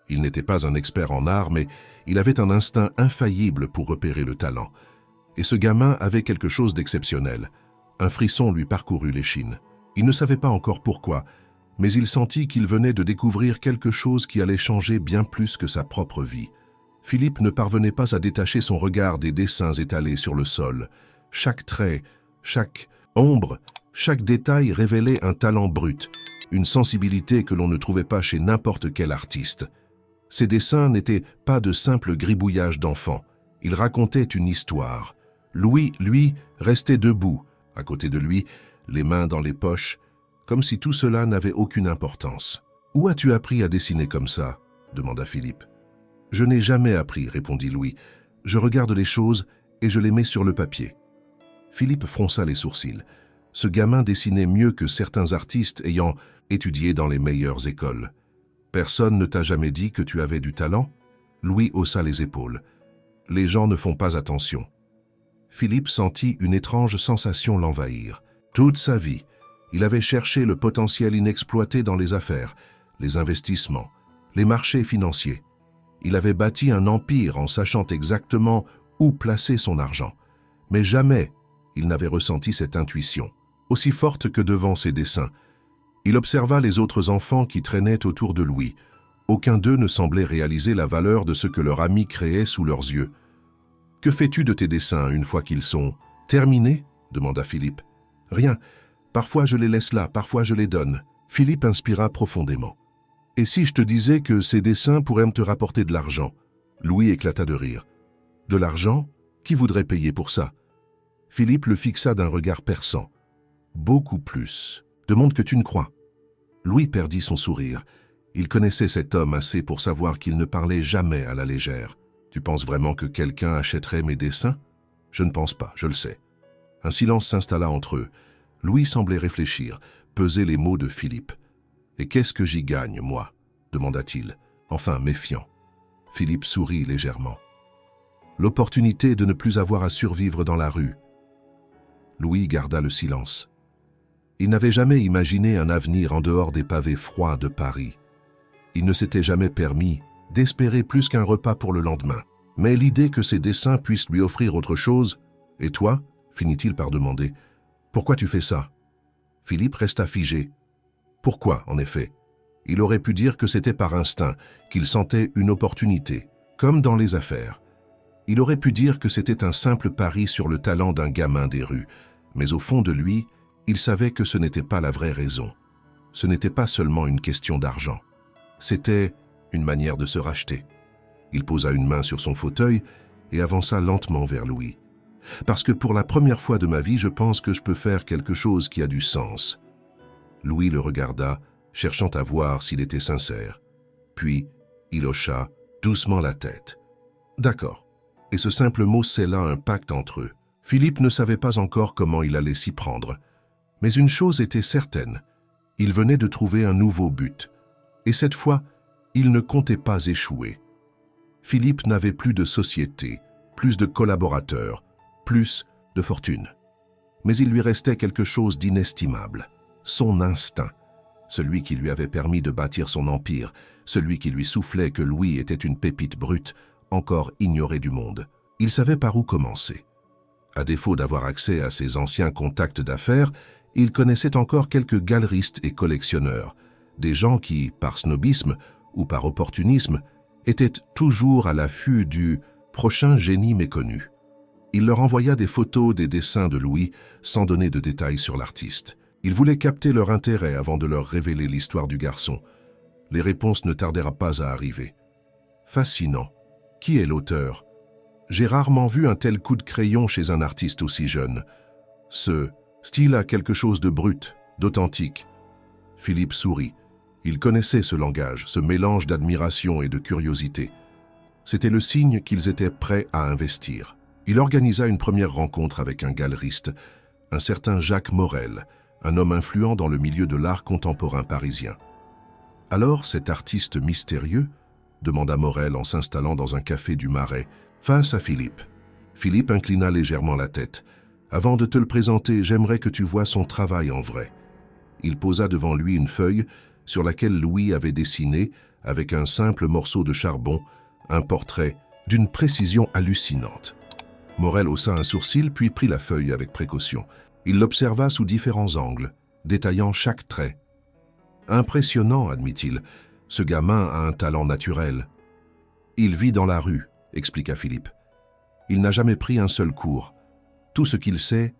Il n'était pas un expert en art, mais il avait un instinct infaillible pour repérer le talent. Et ce gamin avait quelque chose d'exceptionnel. Un frisson lui parcourut l'échine. Il ne savait pas encore pourquoi, mais il sentit qu'il venait de découvrir quelque chose qui allait changer bien plus que sa propre vie. Philippe ne parvenait pas à détacher son regard des dessins étalés sur le sol. Chaque trait, chaque ombre, chaque détail révélait un talent brut, une sensibilité que l'on ne trouvait pas chez n'importe quel artiste. Ces dessins n'étaient pas de simples gribouillages d'enfants. Ils racontaient une histoire. Louis, lui, restait debout, à côté de lui, les mains dans les poches, comme si tout cela n'avait aucune importance. « Où as-tu appris à dessiner comme ça ?» demanda Philippe. « Je n'ai jamais appris, » répondit Louis. « Je regarde les choses et je les mets sur le papier. » Philippe fronça les sourcils. Ce gamin dessinait mieux que certains artistes ayant étudié dans les meilleures écoles. « Personne ne t'a jamais dit que tu avais du talent ?» Louis haussa les épaules. « Les gens ne font pas attention. » Philippe sentit une étrange sensation l'envahir. Toute sa vie, il avait cherché le potentiel inexploité dans les affaires, les investissements, les marchés financiers. Il avait bâti un empire en sachant exactement où placer son argent. Mais jamais il n'avait ressenti cette intuition, aussi forte que devant ses dessins. Il observa les autres enfants qui traînaient autour de Louis. Aucun d'eux ne semblait réaliser la valeur de ce que leur ami créait sous leurs yeux. « Que fais-tu de tes dessins une fois qu'ils sont terminés ?» demanda Philippe. « Rien. Parfois je les laisse là, parfois je les donne. » Philippe inspira profondément. « Et si je te disais que ces dessins pourraient te rapporter de l'argent ?» Louis éclata de rire. « De l'argent? Qui voudrait payer pour ça ?» Philippe le fixa d'un regard perçant. « Beaucoup plus. Demande que tu ne crois. » Louis perdit son sourire. Il connaissait cet homme assez pour savoir qu'il ne parlait jamais à la légère. « Tu penses vraiment que quelqu'un achèterait mes dessins ?»« Je ne pense pas, je le sais. » Un silence s'installa entre eux. Louis semblait réfléchir, peser les mots de Philippe. « Et qu'est-ce que j'y gagne, moi ?» demanda-t-il, enfin méfiant. Philippe sourit légèrement. « L'opportunité de ne plus avoir à survivre dans la rue. » Louis garda le silence. Il n'avait jamais imaginé un avenir en dehors des pavés froids de Paris. Il ne s'était jamais permis d'espérer plus qu'un repas pour le lendemain. Mais l'idée que ses dessins puissent lui offrir autre chose... « Et toi ?» finit-il par demander. « Pourquoi tu fais ça ?» Philippe resta figé. Pourquoi, en effet? Il aurait pu dire que c'était par instinct, qu'il sentait une opportunité, comme dans les affaires. Il aurait pu dire que c'était un simple pari sur le talent d'un gamin des rues, mais au fond de lui, il savait que ce n'était pas la vraie raison. Ce n'était pas seulement une question d'argent. C'était une manière de se racheter. Il posa une main sur son fauteuil et avança lentement vers Louis. « Parce que pour la première fois de ma vie, je pense que je peux faire quelque chose qui a du sens. » Louis le regarda, cherchant à voir s'il était sincère. Puis, il hocha doucement la tête. « D'accord. » Et ce simple mot scella un pacte entre eux. Philippe ne savait pas encore comment il allait s'y prendre. Mais une chose était certaine. Il venait de trouver un nouveau but. Et cette fois, il ne comptait pas échouer. Philippe n'avait plus de société, plus de collaborateurs, plus de fortune. Mais il lui restait quelque chose d'inestimable. Son instinct. Celui qui lui avait permis de bâtir son empire, celui qui lui soufflait que Louis était une pépite brute, encore ignorée du monde. Il savait par où commencer. À défaut d'avoir accès à ses anciens contacts d'affaires, il connaissait encore quelques galeristes et collectionneurs, des gens qui, par snobisme ou par opportunisme, étaient toujours à l'affût du prochain génie méconnu. Il leur envoya des photos des dessins de Louis sans donner de détails sur l'artiste. Il voulait capter leur intérêt avant de leur révéler l'histoire du garçon. Les réponses ne tardèrent pas à arriver. Fascinant. Qui est l'auteur? J'ai rarement vu un tel coup de crayon chez un artiste aussi jeune. Ce style a quelque chose de brut, d'authentique. Philippe sourit. Il connaissait ce langage, ce mélange d'admiration et de curiosité. C'était le signe qu'ils étaient prêts à investir. Il organisa une première rencontre avec un galeriste, un certain Jacques Morel, un homme influent dans le milieu de l'art contemporain parisien. « Alors, cet artiste mystérieux ?» demanda Morel en s'installant dans un café du Marais, face à Philippe. Philippe inclina légèrement la tête. Avant de te le présenter, j'aimerais que tu vois son travail en vrai. » Il posa devant lui une feuille sur laquelle Louis avait dessiné, avec un simple morceau de charbon, un portrait d'une précision hallucinante. Morel haussa un sourcil puis prit la feuille avec précaution. Il l'observa sous différents angles, détaillant chaque trait. « Impressionnant, admit-il. Ce gamin a un talent naturel. »« Il vit dans la rue, » expliqua Philippe. « Il n'a jamais pris un seul cours. Tout ce qu'il sait,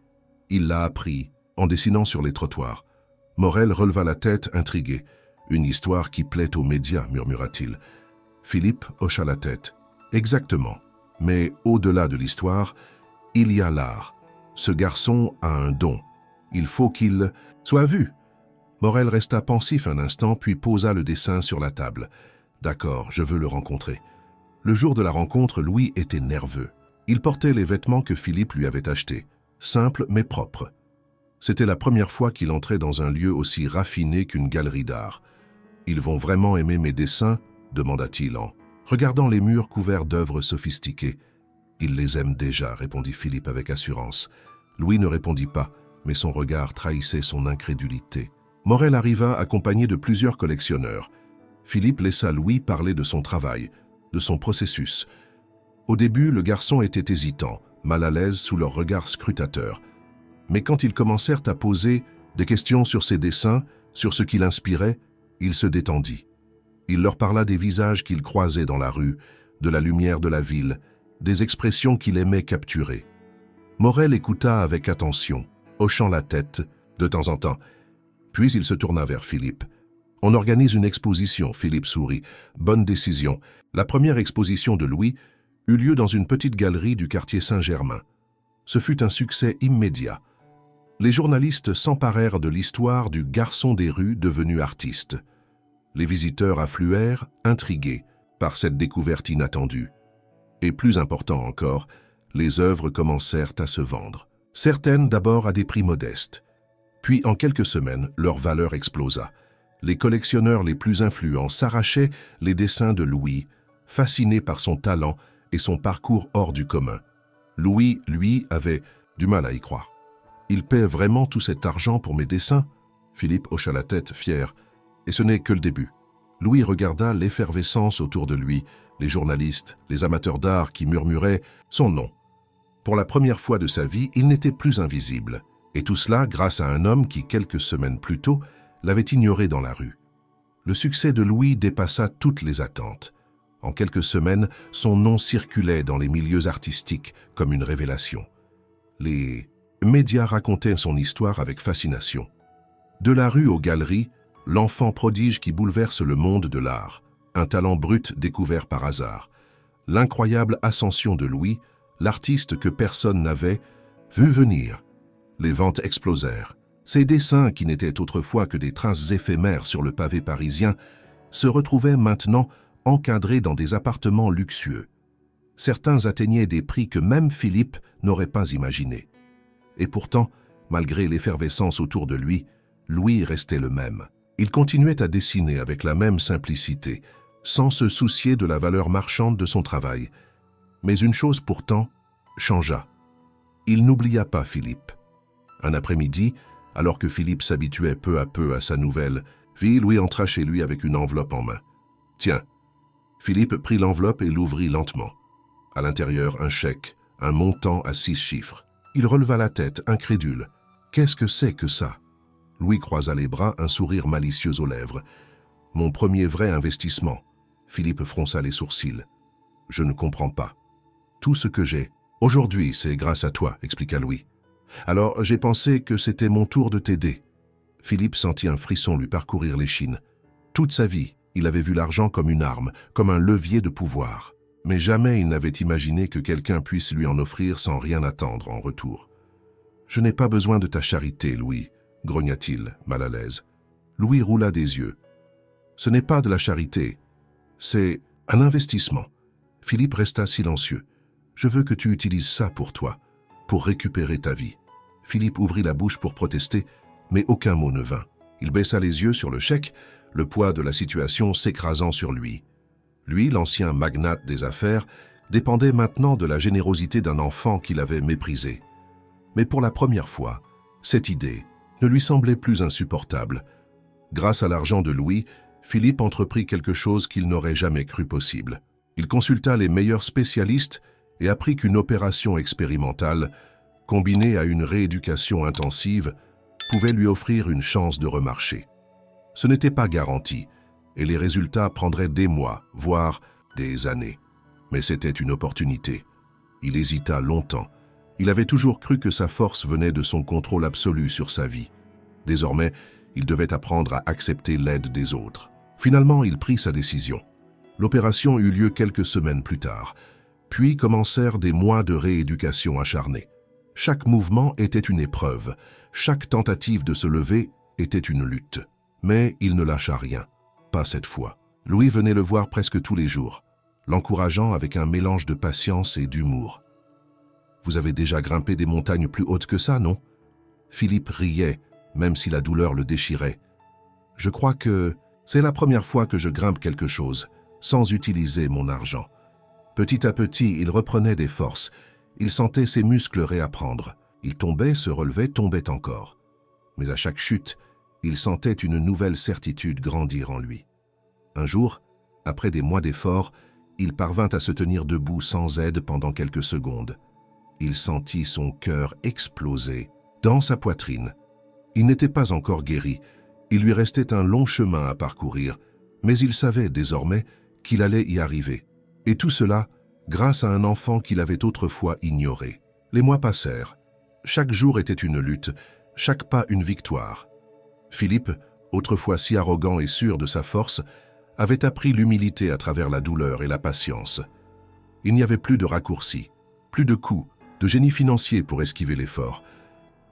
il l'a appris en dessinant sur les trottoirs. » Morel releva la tête, intrigué. « Une histoire qui plaît aux médias, » murmura-t-il. Philippe hocha la tête. « Exactement. Mais au-delà de l'histoire, il y a l'art. Ce garçon a un don. Il faut qu'il soit vu. » Morel resta pensif un instant, puis posa le dessin sur la table. « D'accord, je veux le rencontrer. » Le jour de la rencontre, Louis était nerveux. Il portait les vêtements que Philippe lui avait achetés, simples mais propres. C'était la première fois qu'il entrait dans un lieu aussi raffiné qu'une galerie d'art. « Ils vont vraiment aimer mes dessins ?» demanda-t-il en regardant les murs couverts d'œuvres sophistiquées. « Ils les aiment déjà » répondit Philippe avec assurance. Louis ne répondit pas, mais son regard trahissait son incrédulité. Morel arriva accompagné de plusieurs collectionneurs. Philippe laissa Louis parler de son travail, de son processus. Au début, le garçon était hésitant, mal à l'aise sous leur regard scrutateur. Mais quand ils commencèrent à poser des questions sur ses dessins, sur ce qui l'inspirait, il se détendit. Il leur parla des visages qu'il croisait dans la rue, de la lumière de la ville, des expressions qu'il aimait capturer. Morel écouta avec attention, hochant la tête de temps en temps. Puis il se tourna vers Philippe. « On organise une exposition », Philippe sourit. « Bonne décision. » La première exposition de Louis eut lieu dans une petite galerie du quartier Saint-Germain. Ce fut un succès immédiat. Les journalistes s'emparèrent de l'histoire du garçon des rues devenu artiste. Les visiteurs affluèrent, intrigués par cette découverte inattendue. Et plus important encore, les œuvres commencèrent à se vendre. Certaines d'abord à des prix modestes. Puis en quelques semaines, leur valeur explosa. Les collectionneurs les plus influents s'arrachaient les dessins de Louis, fascinés par son talent et son parcours hors du commun. Louis, lui, avait du mal à y croire. « Il paie vraiment tout cet argent pour mes dessins ?» Philippe hocha la tête, fier. Et ce n'est que le début. Louis regarda l'effervescence autour de lui, les journalistes, les amateurs d'art qui murmuraient son nom. Pour la première fois de sa vie, il n'était plus invisible. Et tout cela grâce à un homme qui, quelques semaines plus tôt, l'avait ignoré dans la rue. Le succès de Louis dépassa toutes les attentes. En quelques semaines, son nom circulait dans les milieux artistiques comme une révélation. Les médias racontaient son histoire avec fascination. De la rue aux galeries, l'enfant prodige qui bouleverse le monde de l'art, un talent brut découvert par hasard. L'incroyable ascension de Louis, l'artiste que personne n'avait vu venir. Les ventes explosèrent. Ces dessins, qui n'étaient autrefois que des traces éphémères sur le pavé parisien, se retrouvaient maintenant encadrés dans des appartements luxueux. Certains atteignaient des prix que même Philippe n'aurait pas imaginés. Et pourtant, malgré l'effervescence autour de lui, Louis restait le même. Il continuait à dessiner avec la même simplicité, sans se soucier de la valeur marchande de son travail. Mais une chose pourtant changea. Il n'oublia pas Philippe. Un après-midi, alors que Philippe s'habituait peu à peu à sa nouvelle vie, Louis entra chez lui avec une enveloppe en main. « Tiens !» Philippe prit l'enveloppe et l'ouvrit lentement. À l'intérieur, un chèque, un montant à 6 chiffres. Il releva la tête, incrédule. « Qu'est-ce que c'est que ça ?» Louis croisa les bras, un sourire malicieux aux lèvres. « Mon premier vrai investissement. » Philippe fronça les sourcils. « Je ne comprends pas. Tout ce que j'ai. Aujourd'hui, c'est grâce à toi, » expliqua Louis. « Alors, j'ai pensé que c'était mon tour de t'aider. » Philippe sentit un frisson lui parcourir l'échine. Toute sa vie, il avait vu l'argent comme une arme, comme un levier de pouvoir. Mais jamais il n'avait imaginé que quelqu'un puisse lui en offrir sans rien attendre en retour. « Je n'ai pas besoin de ta charité, Louis, » grogna-t-il, mal à l'aise. Louis roula des yeux. « Ce n'est pas de la charité, c'est un investissement. » Philippe resta silencieux. « Je veux que tu utilises ça pour toi, pour récupérer ta vie. » Philippe ouvrit la bouche pour protester, mais aucun mot ne vint. Il baissa les yeux sur le chèque, le poids de la situation s'écrasant sur lui. Lui, l'ancien magnate des affaires, dépendait maintenant de la générosité d'un enfant qu'il avait méprisé. Mais pour la première fois, cette idée ne lui semblait plus insupportable. Grâce à l'argent de Louis, Philippe entreprit quelque chose qu'il n'aurait jamais cru possible. Il consulta les meilleurs spécialistes et apprit qu'une opération expérimentale, combinée à une rééducation intensive, pouvait lui offrir une chance de remarcher. Ce n'était pas garanti, et les résultats prendraient des mois, voire des années. Mais c'était une opportunité. Il hésita longtemps. Il avait toujours cru que sa force venait de son contrôle absolu sur sa vie. Désormais, il devait apprendre à accepter l'aide des autres. Finalement, il prit sa décision. L'opération eut lieu quelques semaines plus tard. Puis commencèrent des mois de rééducation acharnée. Chaque mouvement était une épreuve. Chaque tentative de se lever était une lutte. Mais il ne lâcha rien. Pas cette fois. Louis venait le voir presque tous les jours, l'encourageant avec un mélange de patience et d'humour. « Vous avez déjà grimpé des montagnes plus hautes que ça, non ?» Philippe riait, même si la douleur le déchirait. « Je crois que c'est la première fois que je grimpe quelque chose, sans utiliser mon argent. » Petit à petit, il reprenait des forces. Il sentait ses muscles réapprendre. Il tombait, se relevait, tombait encore. Mais à chaque chute, il sentait une nouvelle certitude grandir en lui. Un jour, après des mois d'efforts, il parvint à se tenir debout sans aide pendant quelques secondes. Il sentit son cœur exploser dans sa poitrine. Il n'était pas encore guéri. Il lui restait un long chemin à parcourir, mais il savait désormais qu'il allait y arriver. Et tout cela grâce à un enfant qu'il avait autrefois ignoré. Les mois passèrent. Chaque jour était une lutte, chaque pas une victoire. Philippe, autrefois si arrogant et sûr de sa force, avait appris l'humilité à travers la douleur et la patience. Il n'y avait plus de raccourcis, plus de coups, de génie financier pour esquiver l'effort.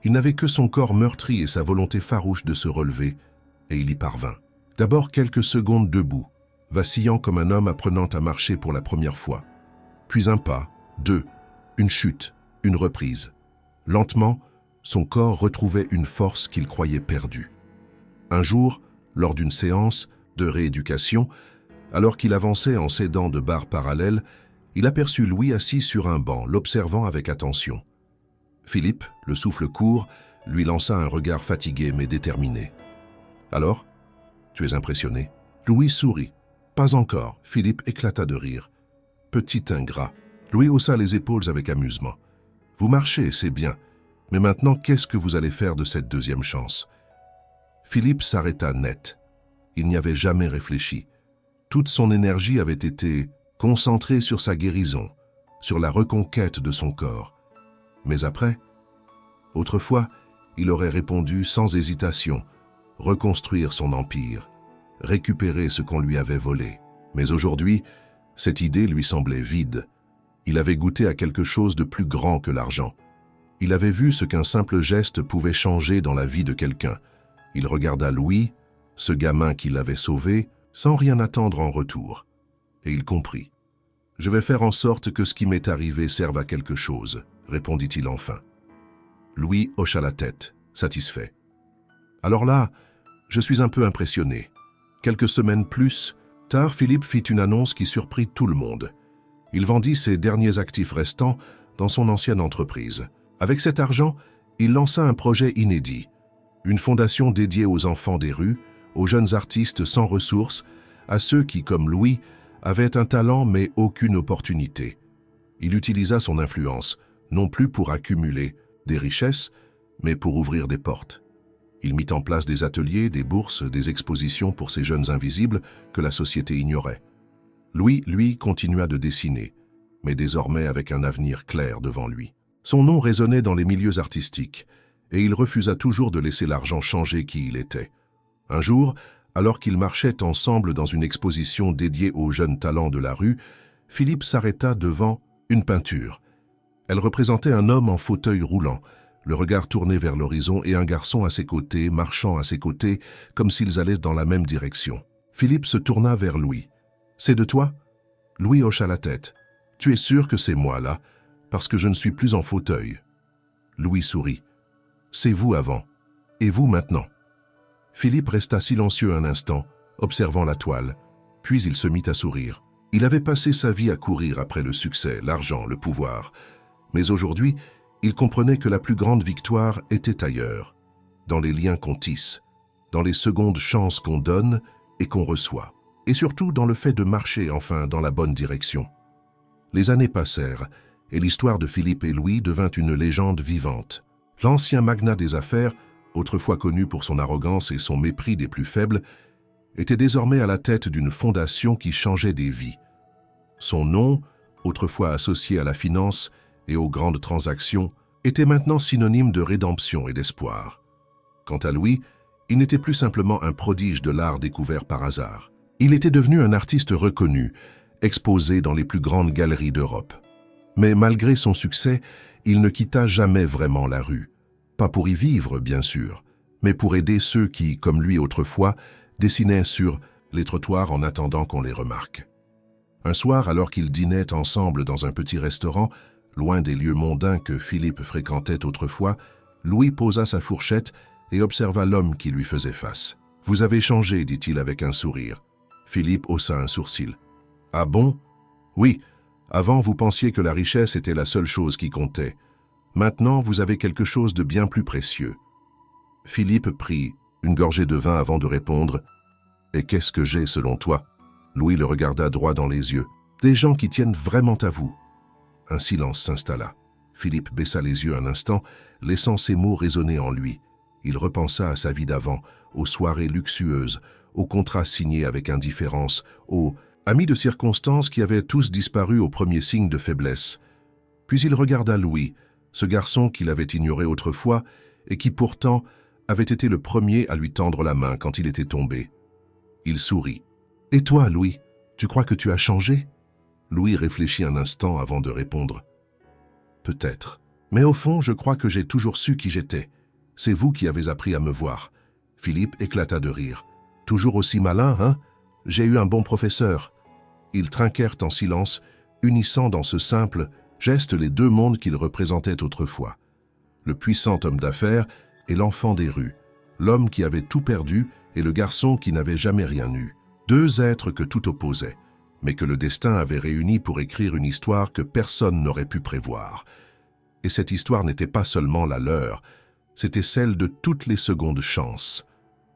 Il n'avait que son corps meurtri et sa volonté farouche de se relever, et il y parvint. D'abord quelques secondes debout, vacillant comme un homme apprenant à marcher pour la première fois. Puis un pas, deux, une chute, une reprise. Lentement, son corps retrouvait une force qu'il croyait perdue. Un jour, lors d'une séance de rééducation, alors qu'il avançait en s'aidant de barres parallèles, il aperçut Louis assis sur un banc, l'observant avec attention. Philippe, le souffle court, lui lança un regard fatigué mais déterminé. « Alors, tu es impressionné ?» Louis sourit. « Pas encore. » Philippe éclata de rire. « Petit ingrat. » Louis haussa les épaules avec amusement. « Vous marchez, c'est bien. Mais maintenant, qu'est-ce que vous allez faire de cette deuxième chance ?» Philippe s'arrêta net. Il n'y avait jamais réfléchi. Toute son énergie avait été concentrée sur sa guérison, sur la reconquête de son corps. Mais après, autrefois, il aurait répondu sans hésitation, reconstruire son empire, récupérer ce qu'on lui avait volé. Mais aujourd'hui, cette idée lui semblait vide. Il avait goûté à quelque chose de plus grand que l'argent. Il avait vu ce qu'un simple geste pouvait changer dans la vie de quelqu'un. Il regarda Louis, ce gamin qui l'avait sauvé, sans rien attendre en retour. Et il comprit. « Je vais faire en sorte que ce qui m'est arrivé serve à quelque chose, » répondit-il enfin. Louis hocha la tête, satisfait. « Alors là, je suis un peu impressionné. » Quelques semaines plus tard, Philippe fit une annonce qui surprit tout le monde. Il vendit ses derniers actifs restants dans son ancienne entreprise. Avec cet argent, il lança un projet inédit. Une fondation dédiée aux enfants des rues, aux jeunes artistes sans ressources, à ceux qui, comme Louis, avaient un talent mais aucune opportunité. Il utilisa son influence, non plus pour accumuler des richesses, mais pour ouvrir des portes. Il mit en place des ateliers, des bourses, des expositions pour ces jeunes invisibles que la société ignorait. Louis, lui, continua de dessiner, mais désormais avec un avenir clair devant lui. Son nom résonnait dans les milieux artistiques, et il refusa toujours de laisser l'argent changer qui il était. Un jour, alors qu'ils marchaient ensemble dans une exposition dédiée aux jeunes talents de la rue, Philippe s'arrêta devant une peinture. Elle représentait un homme en fauteuil roulant, le regard tourné vers l'horizon et un garçon à ses côtés, marchant à ses côtés, comme s'ils allaient dans la même direction. Philippe se tourna vers Louis. « C'est de toi ?» Louis hocha la tête. « Tu es sûr que c'est moi, là, parce que je ne suis plus en fauteuil. » Louis sourit. « C'est vous avant, et vous maintenant. » Philippe resta silencieux un instant, observant la toile, puis il se mit à sourire. Il avait passé sa vie à courir après le succès, l'argent, le pouvoir. Mais aujourd'hui, Il comprenait que la plus grande victoire était ailleurs, dans les liens qu'on tisse, dans les secondes chances qu'on donne et qu'on reçoit, et surtout dans le fait de marcher enfin dans la bonne direction. Les années passèrent, et l'histoire de Philippe et Louis devint une légende vivante. L'ancien magnat des affaires, autrefois connu pour son arrogance et son mépris des plus faibles, était désormais à la tête d'une fondation qui changeait des vies. Son nom, autrefois associé à la finance et aux grandes transactions, était maintenant synonyme de rédemption et d'espoir. Quant à Louis, il n'était plus simplement un prodige de l'art découvert par hasard. Il était devenu un artiste reconnu, exposé dans les plus grandes galeries d'Europe. Mais malgré son succès, il ne quitta jamais vraiment la rue. Pas pour y vivre, bien sûr, mais pour aider ceux qui, comme lui autrefois, dessinaient sur les trottoirs en attendant qu'on les remarque. Un soir, alors qu'ils dînaient ensemble dans un petit restaurant, loin des lieux mondains que Philippe fréquentait autrefois, Louis posa sa fourchette et observa l'homme qui lui faisait face. « Vous avez changé, dit-il avec un sourire. » Philippe haussa un sourcil. « Ah bon ? Oui. Avant, vous pensiez que la richesse était la seule chose qui comptait. Maintenant, vous avez quelque chose de bien plus précieux. » Philippe prit une gorgée de vin avant de répondre. « Et qu'est-ce que j'ai selon toi ?» Louis le regarda droit dans les yeux. « Des gens qui tiennent vraiment à vous. » Un silence s'installa. Philippe baissa les yeux un instant, laissant ces mots résonner en lui. Il repensa à sa vie d'avant, aux soirées luxueuses, aux contrats signés avec indifférence, aux amis de circonstance qui avaient tous disparu au premier signe de faiblesse. Puis il regarda Louis, ce garçon qu'il avait ignoré autrefois et qui pourtant avait été le premier à lui tendre la main quand il était tombé. Il sourit. « Et toi, Louis, tu crois que tu as changé ?» Louis réfléchit un instant avant de répondre. « Peut-être. Mais au fond, je crois que j'ai toujours su qui j'étais. C'est vous qui avez appris à me voir. » Philippe éclata de rire. « Toujours aussi malin, hein? J'ai eu un bon professeur. » Ils trinquèrent en silence, unissant dans ce simple geste les deux mondes qu'ils représentaient autrefois. Le puissant homme d'affaires et l'enfant des rues, l'homme qui avait tout perdu et le garçon qui n'avait jamais rien eu. Deux êtres que tout opposait, mais que le destin avait réunis pour écrire une histoire que personne n'aurait pu prévoir. Et cette histoire n'était pas seulement la leur, c'était celle de toutes les secondes chances,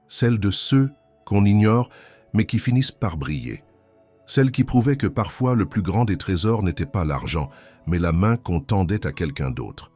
celle de ceux qu'on ignore mais qui finissent par briller, celle qui prouvait que parfois le plus grand des trésors n'était pas l'argent, mais la main qu'on tendait à quelqu'un d'autre.